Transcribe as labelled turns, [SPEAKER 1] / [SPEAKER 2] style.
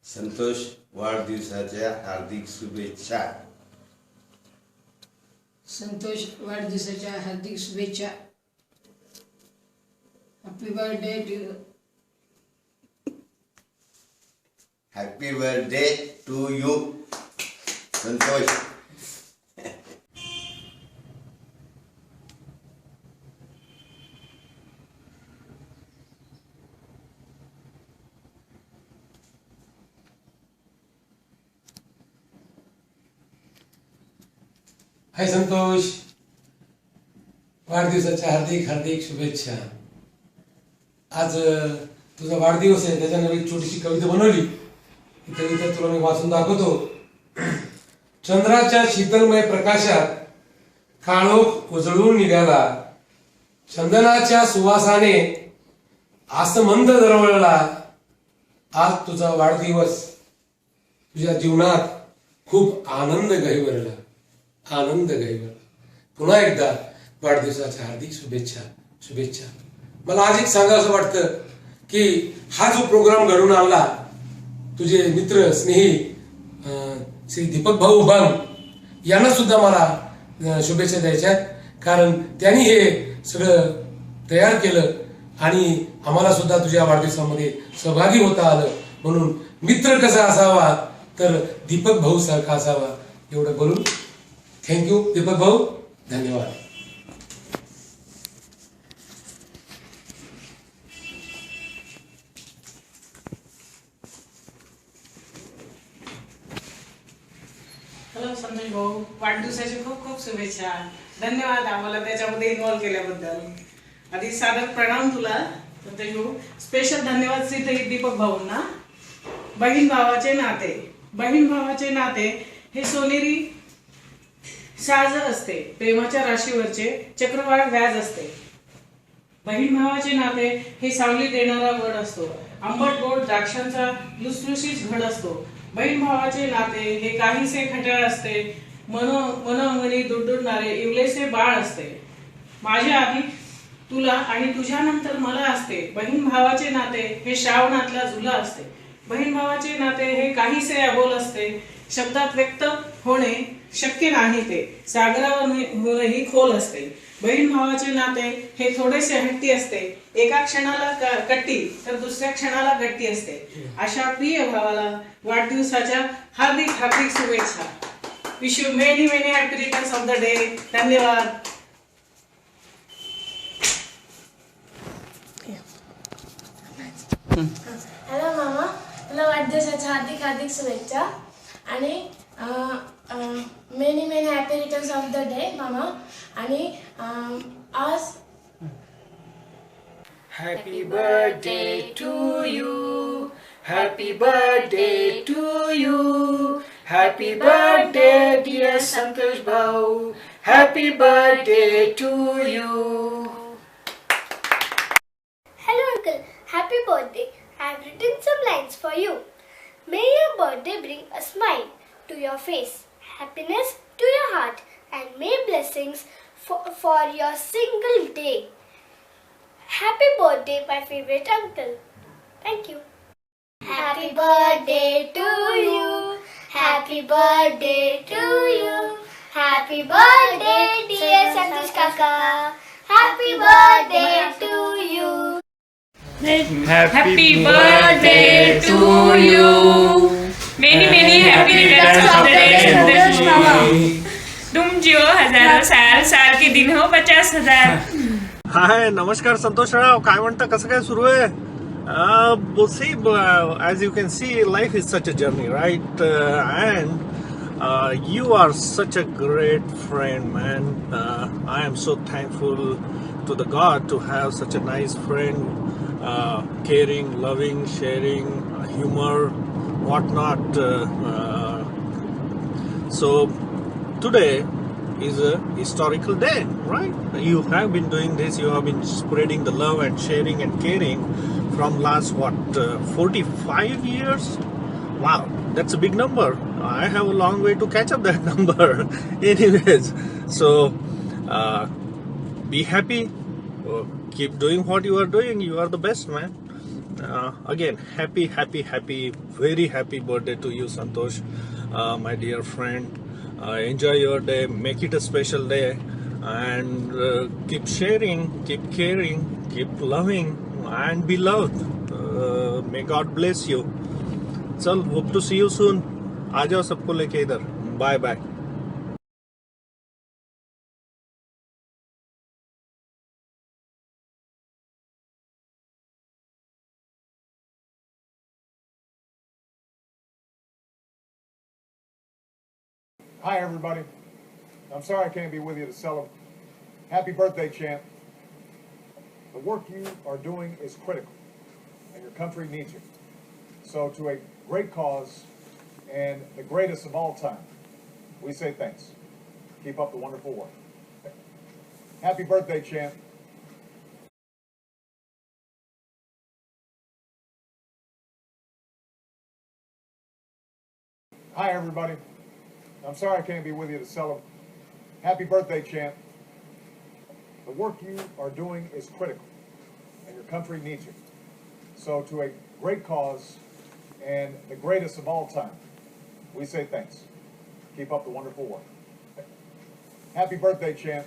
[SPEAKER 1] संतोष वाढदिवसाच्या हार्दिक शुभेच्छा.
[SPEAKER 2] संतोष वाढदिवसाच्या हार्दिक शुभेच्छा. Happy birthday to
[SPEAKER 1] happy birthday to you Santosh.
[SPEAKER 3] Hi Santosh, वाढदिवसाच्या हार्दिक हार्दिक शुभेच्छा. आज तुझा वाढदिवस आहे, त्याच्यानं एक छोटीशी कविता बनवली. ही कविता तुला मी वाचून दाखवतो. चंद्राच्या शीतलमय प्रकाशात काळोख उजळून निघाला, चंदनाच्या सुवासाने आसमंद दरवळला. आज तुझा वाढदिवस, तुझ्या जीवनात खूप आनंद गहिवरला, आनंद गहिवरला. पुन्हा एकदा वाढदिवसाच्या हार्दिक शुभेच्छा शुभेच्छा. मला आज एक सांगावं असं वाटतं की हा जो प्रोग्राम घडवून आणला, तुझे मित्र स्नेही श्री दीपक भाऊ उबांग यांना सुद्धा मला शुभेच्छा द्यायच्या, कारण त्यांनी हे सगळं तयार केलं आणि आम्हाला सुद्धा तुझ्या वाढदिवसामध्ये सहभागी होता आलं. म्हणून मित्र कसा असावा तर दीपक भाऊ सारखा असावा, एवढं बोलून थँक्यू दीपक भाऊ, धन्यवाद.
[SPEAKER 4] हॅलो संतोष भाऊ, वाढदिवसाची खूप खूप शुभेच्छा. धन्यवाद आम्हाला त्याच्यामध्ये इन्व्हॉल्व केल्याबद्दल. आधी सादर प्रणाम तुला संतोष भाऊ. स्पेशल धन्यवाद श्री दीपक भाऊंना. बहीण भावाचे नाते, बहीण भावाचे नाते हे सोनेरी साज असते, प्रेमाच्या राशीवरचे चक्रवाढ व्याज असते. बहीण भावाचे नाते हे सावली देणारा वड असतो, आंबट गोड द्राक्षांचा लुसलुशीत घड असतो. बहीण भावाचे नाते हे काहीसे खट्याळ असते, मनोंगणी दुडदुडणारे इवलेसे बाळ असते. माझ्या आधी तुला आणि तुझ्यानंतर मला असते. बहीण भावाचे नाते हे श्रावणातला झुला असते. बहीण भावाचे नाते हे काहीसे अबोल असते, शब्दात व्यक्त होणे शक्य नाही ते, सागरावरूनही खोल असते. बहीण भावाचे नाते हे थोडेसे हट्टी असते, एका क्षणाला कट्टी तर दुसऱ्या क्षणाला गट्टी असते. अशा प्रिय भावाला वाढदिवसाच्या हार्दिक हार्दिक शुभेच्छा. Wish you many many happy returns of the day. धन्यवाद.
[SPEAKER 5] हॅलो मामा, तुला वाढदिवसाच्या हार्दिक हार्दिक शुभेच्छा आणि many many happy returns of the day मामा. आणि आज
[SPEAKER 6] Happy birthday to you. Happy birthday to you. Happy birthday dear Santosh Bhau. Happy birthday to you.
[SPEAKER 7] Hello uncle, happy birthday. I have written some lines for you. May your birthday bring a smile to your face, happiness to your heart, and may blessings for your single day. Happy birthday, my favorite uncle. Thank you. Happy birthday to you. Happy birthday to you. Happy birthday, dear Santosh Kaka. Happy birthday to you.
[SPEAKER 8] Happy birthday to you. Many many happy returns of the day संतोष मामा. तुम जियो हजारों साल, साल के दिन हो 50,000.
[SPEAKER 9] हाय, नमस्कार संतोषराव. काय म्हणता, कसं काय सुरू आहे? See as you can see life is such a journey, right? And you are such a great friend, man. I am so thankful to the God to have such a nice friend, caring, loving, sharing, humor, whatnot. So today is a historical day, right? You have been doing this, you have been spreading the love and sharing and caring from last 45 years. Wow, that's a big number. I have a long way to catch up that number. Anyways, so be happy, keep doing what you are doing. You are the best, man. Again, happy, very happy birthday to you, Santosh, my dear friend. Enjoy your day, make it a special day, and keep sharing, keep caring, keep loving, and be loved. May God bless you. चल, hope to see you soon. आ जाओ सबको लेके इधर. Bye bye.
[SPEAKER 10] Hi, everybody. I'm sorry I can't be with you to celebrate. Happy birthday, champ. The work you are doing is critical, and your country needs you. So, to a great cause and the greatest of all time, we say thanks. Keep up the wonderful work. Happy birthday, champ. Hi, everybody. I'm sorry I can't be with you to celebrate. Happy birthday, champ. The work you are doing is critical, and your country needs you. So, to a great cause and the greatest of all time, we say thanks. Keep up the wonderful work. Happy birthday, champ.